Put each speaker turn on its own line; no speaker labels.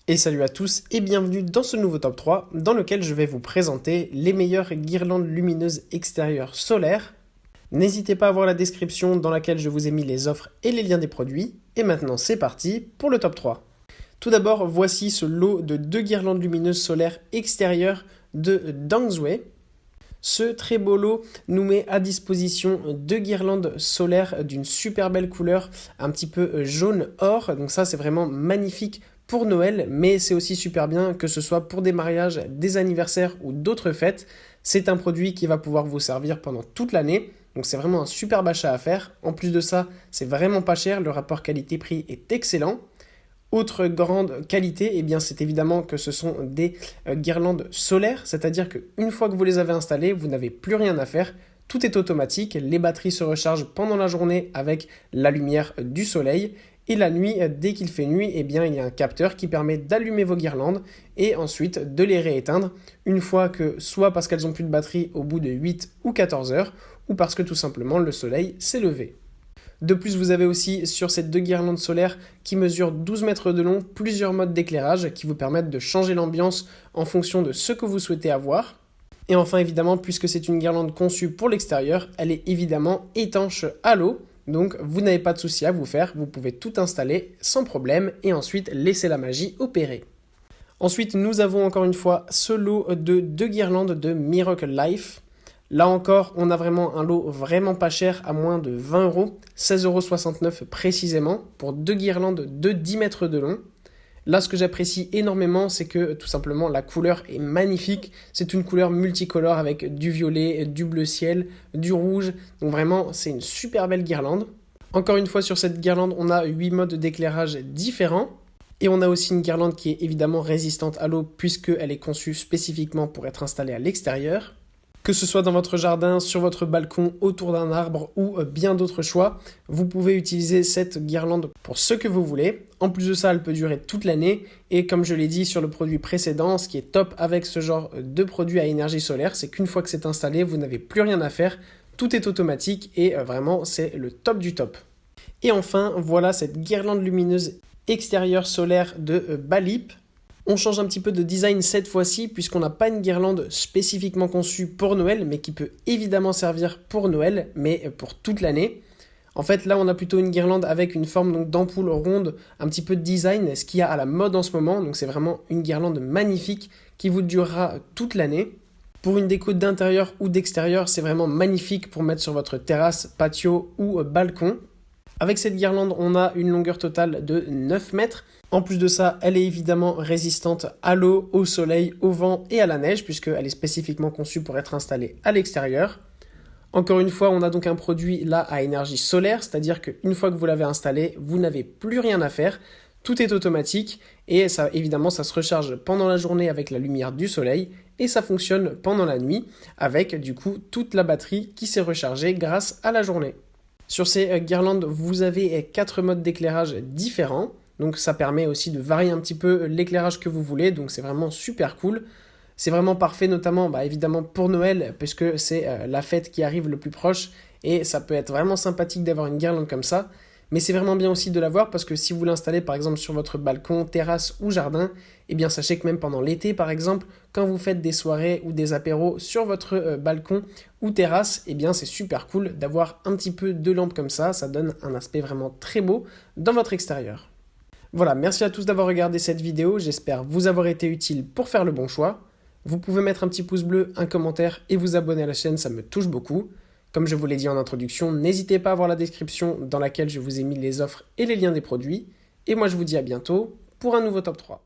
Et salut à tous et bienvenue dans ce nouveau top 3 dans lequel je vais vous présenter les meilleures guirlandes lumineuses extérieures solaires. N'hésitez pas à voir la description dans laquelle je vous ai mis les offres et les liens des produits. Et maintenant c'est parti pour le top 3. Tout d'abord, voici ce lot de 2 guirlandes lumineuses solaires extérieures de Dangsui. Ce très beau lot nous met à disposition 2 guirlandes solaires d'une super belle couleur, un petit peu jaune or. Donc ça c'est vraiment magnifique pour Noël, mais c'est aussi super bien que ce soit pour des mariages, des anniversaires ou d'autres fêtes. C'est un produit qui va pouvoir vous servir pendant toute l'année. Donc c'est vraiment un superbe achat à faire. En plus de ça, c'est vraiment pas cher, le rapport qualité-prix est excellent. Autre grande qualité, eh bien, c'est évidemment que ce sont des guirlandes solaires, c'est-à-dire qu'une fois que vous les avez installées, vous n'avez plus rien à faire. Tout est automatique, les batteries se rechargent pendant la journée avec la lumière du soleil. Et la nuit, dès qu'il fait nuit, eh bien, il y a un capteur qui permet d'allumer vos guirlandes et ensuite de les rééteindre une fois que, soit parce qu'elles n'ont plus de batterie au bout de 8 ou 14 heures, ou parce que tout simplement le soleil s'est levé. De plus, vous avez aussi sur ces 2 guirlandes solaires qui mesurent 12 mètres de long, plusieurs modes d'éclairage qui vous permettent de changer l'ambiance en fonction de ce que vous souhaitez avoir. Et enfin, évidemment, puisque c'est une guirlande conçue pour l'extérieur, elle est évidemment étanche à l'eau. Donc, vous n'avez pas de souci à vous faire, vous pouvez tout installer sans problème et ensuite laisser la magie opérer. Ensuite, nous avons encore une fois ce lot de 2 guirlandes de Miracle Life. Là encore, on a vraiment un lot vraiment pas cher, à moins de 20 euros, 16,69 € précisément, pour 2 guirlandes de 10 mètres de long. Là, ce que j'apprécie énormément, c'est que tout simplement la couleur est magnifique. C'est une couleur multicolore avec du violet, du bleu ciel, du rouge. Donc vraiment, c'est une super belle guirlande. Encore une fois, sur cette guirlande, on a 8 modes d'éclairage différents. Et on a aussi une guirlande qui est évidemment résistante à l'eau puisqu'elle est conçue spécifiquement pour être installée à l'extérieur. Que ce soit dans votre jardin, sur votre balcon, autour d'un arbre ou bien d'autres choix, vous pouvez utiliser cette guirlande pour ce que vous voulez. En plus de ça, elle peut durer toute l'année et comme je l'ai dit sur le produit précédent, ce qui est top avec ce genre de produit à énergie solaire, c'est qu'une fois que c'est installé, vous n'avez plus rien à faire, tout est automatique et vraiment c'est le top du top. Et enfin, voilà cette guirlande lumineuse extérieure solaire de Balip. On change un petit peu de design cette fois-ci puisqu'on n'a pas une guirlande spécifiquement conçue pour Noël mais qui peut évidemment servir pour Noël mais pour toute l'année. En fait là on a plutôt une guirlande avec une forme donc d'ampoule ronde, un petit peu de design, ce qu'il y a à la mode en ce moment. Donc c'est vraiment une guirlande magnifique qui vous durera toute l'année. Pour une déco d'intérieur ou d'extérieur, c'est vraiment magnifique pour mettre sur votre terrasse, patio ou balcon. Avec cette guirlande, on a une longueur totale de 9 mètres. En plus de ça, elle est évidemment résistante à l'eau, au soleil, au vent et à la neige, puisqu'elle est spécifiquement conçue pour être installée à l'extérieur. Encore une fois, on a donc un produit là à énergie solaire, c'est-à-dire qu'une fois que vous l'avez installé, vous n'avez plus rien à faire. Tout est automatique et ça, évidemment, ça se recharge pendant la journée avec la lumière du soleil et ça fonctionne pendant la nuit avec du coup toute la batterie qui s'est rechargée grâce à la journée. Sur ces guirlandes, vous avez 4 modes d'éclairage différents. Donc ça permet aussi de varier un petit peu l'éclairage que vous voulez. Donc c'est vraiment super cool. C'est vraiment parfait notamment évidemment pour Noël puisque c'est la fête qui arrive le plus proche. Et ça peut être vraiment sympathique d'avoir une guirlande comme ça. Mais c'est vraiment bien aussi de l'avoir parce que si vous l'installez par exemple sur votre balcon, terrasse ou jardin, eh bien sachez que même pendant l'été par exemple, quand vous faites des soirées ou des apéros sur votre balcon ou terrasse, eh bien c'est super cool d'avoir un petit peu de lampe comme ça donne un aspect vraiment très beau dans votre extérieur. Voilà, merci à tous d'avoir regardé cette vidéo, j'espère vous avoir été utile pour faire le bon choix. Vous pouvez mettre un petit pouce bleu, un commentaire et vous abonner à la chaîne, ça me touche beaucoup. Comme je vous l'ai dit en introduction, n'hésitez pas à voir la description dans laquelle je vous ai mis les offres et les liens des produits. Et moi je vous dis à bientôt pour un nouveau top 3.